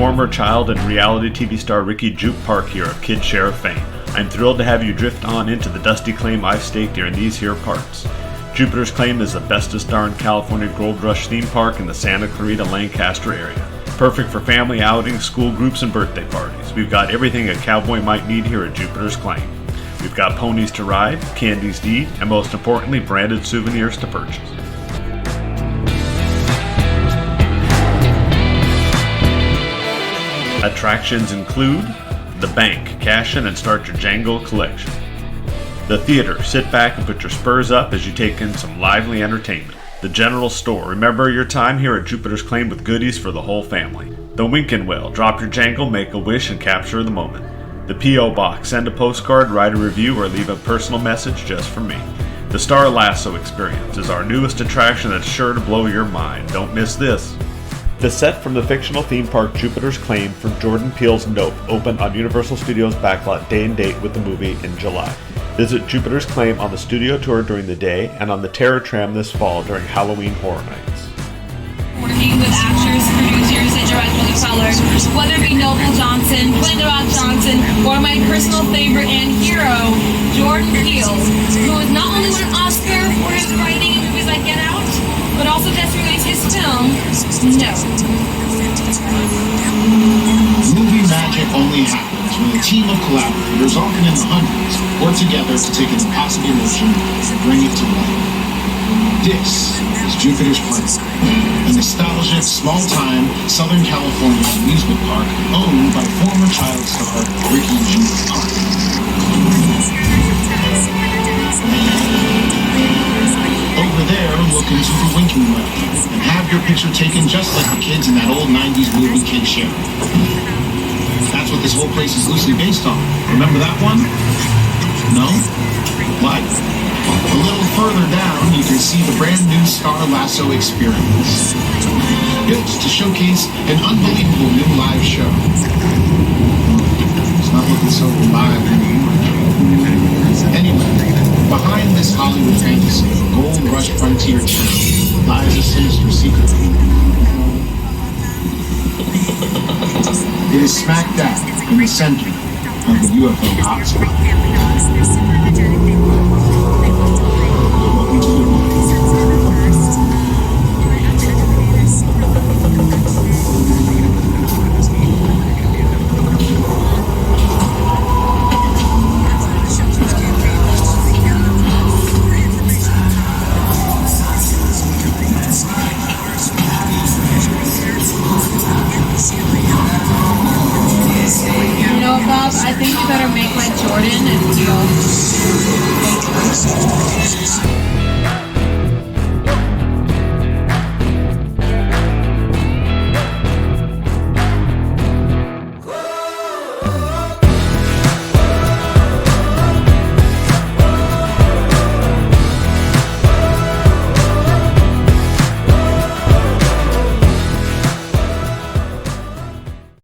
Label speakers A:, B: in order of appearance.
A: former child and reality TV star Ricky Juke Park here of Kid Share of Fame. I'm thrilled to have you drift on into the dusty claim I've staked here in these here parts. Jupiter's Claim is the bestest darn California Gold Rush theme park in the Santa Clarita Lancaster area. Perfect for family outings, school groups, and birthday parties. We've got everything a cowboy might need here at Jupiter's Claim. We've got ponies to ride, candies to eat, and most importantly, branded souvenirs to purchase. Attractions include the bank, cash in and start your Django collection. The theater, sit back and put your spurs up as you take in some lively entertainment. The general store, remember your time here at Jupiter's Claim with goodies for the whole family. The Winkin' Well, drop your jangle, make a wish, and capture the moment. The P.O. Box, send a postcard, write a review, or leave a personal message just for me. The Star Lasso Experience is our newest attraction that's sure to blow your mind. Don't miss this. The set from the fictional theme park Jupiter's Claim from Jordan Peele's Nope opened on Universal Studios backlot day and date with the movie in July. Visit Jupiter's Claim on the studio tour during the day and on the Terror Tram this fall during Halloween Horror Nights.
B: Working with actors, producers, and directors of color, whether it be Noble Johnson, Dwayne The Rock Johnson, or my personal favorite and hero, Jordan Peele, who has not only won an Oscar for his writing in movies like Get Out, but also just released his film, No.
C: Movie magic only happens when a team of collaborators, often in the hundreds, work together to take an impossible notion and bring it to life. This is Jupiter's Claim, a nostalgic, small-time Southern California amusement park owned by former child star Ricky Juke Park. Over there, look into the Winkin' Well and have your picture taken just like the kids in that old 90s movie Kid Share. That's what this whole place is loosely based on. Remember that one? No? What? A little further down, you can see the brand new Star Lasso Experience, built to showcase an unbelievable new live show. It's not looking so live anymore. Anyway, behind this Hollywood fantasy, Gold Rush frontier town, lies a sinister secret. It is smack dab in the center of the UFO hotspot. Welcome to the world.
B: I think you better make like Jordan and deal.